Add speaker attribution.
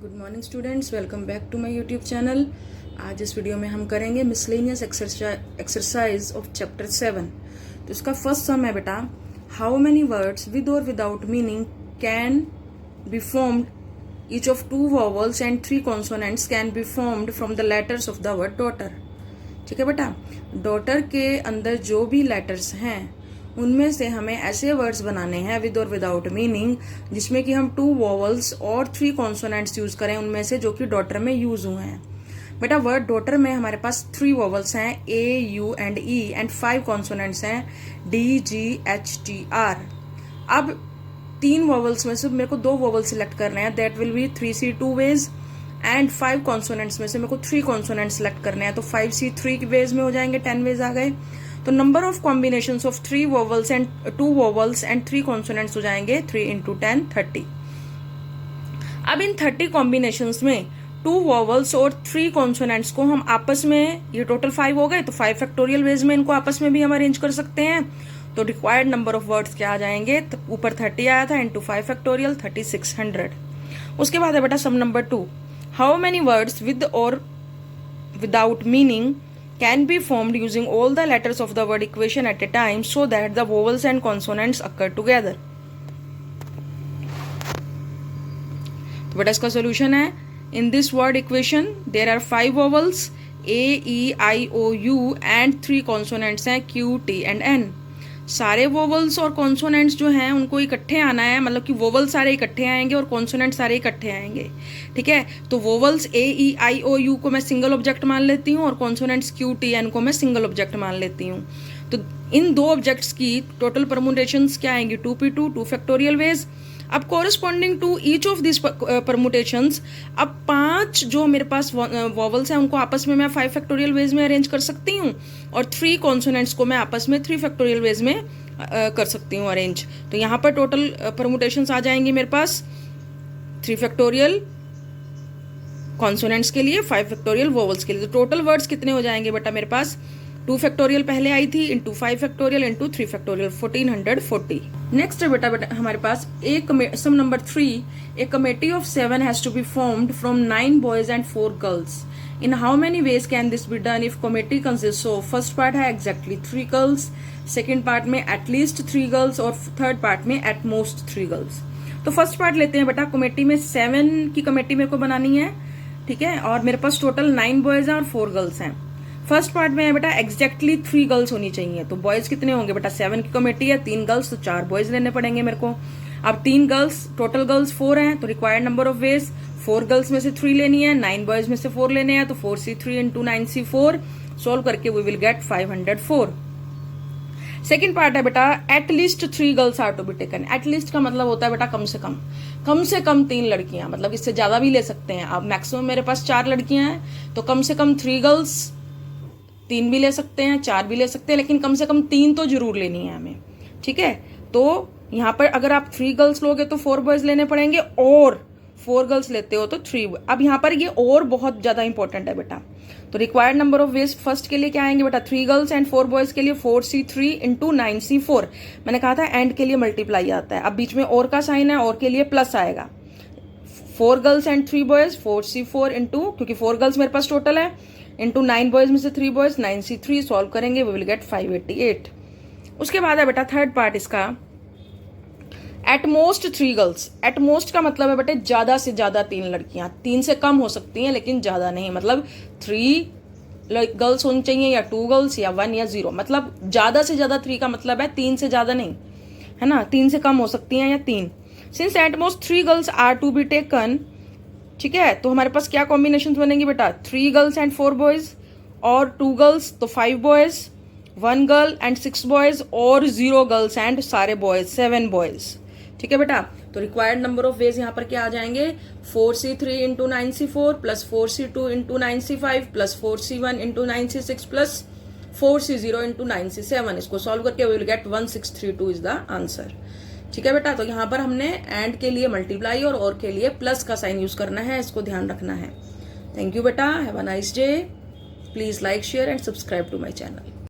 Speaker 1: Good morning students, welcome back to my YouTube channel. आज इस video में हम करेंगे मिसलेनियस एक्सरसाइज ऑफ चैप्टर 7। तो इसका फर्स्ट सम है बेटा, हाउ मेनी वर्ड्स विद और without meaning can be formed each of 2 vowels and 3 consonants can be formed from the letters of the word daughter. ठीक है बेटा, डॉटर के अंदर जो भी लेटर्स हैं उनमें से हमें ऐसे वर्ड्स बनाने हैं विद और विदाउट मीनिंग जिसमें कि हम 2 वॉवल्स और 3 कॉन्सोनेंट्स यूज करें उनमें से जो कि डॉटर में यूज हुए हैं। बेटा वर्ड डॉटर में हमारे पास 3 वॉवल्स हैं A, U and E and 5 consonants हैं D, G, H, T, R. अब 3 वॉवल्स में से मेरे को 2 वॉवल सिलेक्ट करने हैं, that will be 3C 2 ways and 5 consonants में से मेरे को 3 कॉन्सोनेंट्स सिलेक्ट करने हैं, तो 5C 3 वेज में हो जाएंगे, 10 वेज आ गए। तो number of combinations of 3 vowels and 2 vowels and 3 consonants हो जाएंगे 3 इंटू 10 30। अब इन 30 कॉम्बिनेशंस में 2 वॉवल्स और 3 कॉन्सोनेंट्स को हम आपस में, ये टोटल 5 हो गए, तो 5 फैक्टोरियल वेज में इनको आपस में भी हम अरेंज कर सकते हैं। तो रिक्वायर्ड नंबर ऑफ वर्ड्स क्या आ जाएंगे, तो ऊपर 30 आया था इंटू 5 फैक्टोरियल 3600। उसके बाद है बेटा sum number 2, how many words with और without meaning can be formed using all the letters of the word equation at a time so that the vowels and consonants occur together। तो बेटा इसका solution है, in this word equation there are 5 vowels a, e, i, o, u and 3 consonants हैं q, t and n। सारे vowels और consonants जो हैं उनको इकट्ठे आना है, मतलब कि वोवल सारे इकट्ठे आएंगे और कॉन्सोनेंट सारे इकट्ठे आएंगे। ठीक है, तो vowels A, E, I, O, you को मैं सिंगल ऑब्जेक्ट मान लेती हूँ और कॉन्सोनेंट्स क्यू, टी, एन को मैं सिंगल ऑब्जेक्ट मान लेती हूँ। तो इन 2 ऑब्जेक्ट्स की टोटल परमुटेशंस क्या आएंगी, 2p2 2 फैक्टोरियल वेज। अब corresponding to each of this permutations, अब 5 जो मेरे पास वॉवल्स हैं उनको आपस में मैं 5 फैक्टोरियल वेज में अरेंज कर सकती हूँ और 3 कॉन्सोनेंट्स को मैं आपस में 3 फैक्टोरियल वेज में कर सकती हूँ अरेंज। तो यहाँ पर टोटल परमुटेशंस आ जाएंगी मेरे पास 3 फैक्टोरियल कॉन्सोनेंट्स के लिए, 5 फैक्टोरियल वॉवल्स के लिए। तो टोटल वर्ड्स कितने हो जाएंगे बेटा, मेरे पास 2 फैक्टोरियल पहले आई थी into 5 factorial into 3 factorial 1440। Next है बेटा हमारे पास sum number 3, a committee of 7 has to be formed from 9 boys and 4 girls. In how many ways can this be done if committee consist of, first part है exactly 3 girls, second part में at least 3 girls और third part में at most 3 girls. तो first part लेते हैं बेटा, committee में 7 की कमेटी मेरे को बनानी है। ठीक है, और मेरे पास टोटल 9 बॉयज हैं और 4 गर्ल्स हैं। फर्स्ट पार्ट में है बेटा एग्जैक्टली 3 गर्ल्स होनी चाहिए, तो बॉयज कितने होंगे बेटा, 7 की कमेटी है, 3 गर्ल्स तो 4 बॉयज लेने पड़ेंगे मेरे को। अब 3 गर्ल्स, टोटल गर्ल्स 4 हैं, तो required number of ways 4 girls में से 3 लेनी है, 9 बॉयज में से 4 लेने हैं, तो 4C3 इंटू 9C4 सोल्व करके we will get 504। Second part है बेटा at least 3 girls are to be taken. At least का मतलब होता है बेटा कम से कम 3 लड़कियां, मतलब इससे ज्यादा भी ले सकते हैं। अब मैक्सिमम मेरे पास 4 लड़कियां हैं, तो कम से कम 3 गर्ल्स, 3 भी ले सकते हैं, 4 भी ले सकते हैं, लेकिन कम से कम 3 तो जरूर लेनी है हमें। ठीक है, तो यहाँ पर अगर आप 3 गर्ल्स लोगे तो 4 बॉयज लेने पड़ेंगे, और 4 गर्ल्स लेते हो तो 3। अब यहाँ पर ये और बहुत ज्यादा इंपॉर्टेंट है बेटा, तो required number of ways first के लिए क्या आएंगे बेटा, 3 गर्ल्स एंड 4 बॉयज के लिए 4C3 इंटू 9C4। मैंने कहा था एंड के लिए मल्टीप्लाई आता है, अब बीच में और का साइन है, और के लिए प्लस आएगा। 4 girls and 3 boys 4C4 into, क्योंकि 4 गर्ल्स मेरे पास टोटल है, इंटू 9 बॉयज में से 3 बॉयज 9C3 सॉल्व करेंगे, वी विल गेट 588। उसके बाद है बेटा थर्ड पार्ट इसका, eight most 3 girls. At most का मतलब है बेटे ज्यादा से ज्यादा 3 लड़कियां, 3 से कम हो सकती हैं लेकिन ज्यादा नहीं, मतलब 3 गर्ल्स होनी चाहिए या 2 गर्ल्स या 1 या 0, मतलब ज्यादा से ज्यादा 3 का मतलब है 3 से ज्यादा नहीं, है ना, 3 से कम हो सकती हैं या 3। Since at most 3 girls are to be taken, ठीक है, तो हमारे पास क्या कॉम्बिनेशन बनेंगी बेटा, 3 गर्ल्स एंड 4 बॉयज, और 2 गर्ल्स तो 5 बॉयज, 1 गर्ल एंड 6 बॉयज, और 0 गर्ल्स एंड सारे बॉयज 7 बॉयज। ठीक है बेटा, तो रिक्वायर्ड नंबर ऑफ वेज यहाँ पर क्या आ जाएंगे, 4C3 into 9C4 plus 4C2 into 9C5 plus 4C1 into 9C6 plus 4C0 into 9C7। इसको सॉल्व करके we will get 1632 is the answer. ठीक है बेटा, तो यहाँ पर हमने एंड के लिए मल्टीप्लाई और के लिए प्लस का साइन यूज करना है, इसको ध्यान रखना है। थैंक यू बेटा, have a nice day. Please like, share and subscribe to my channel.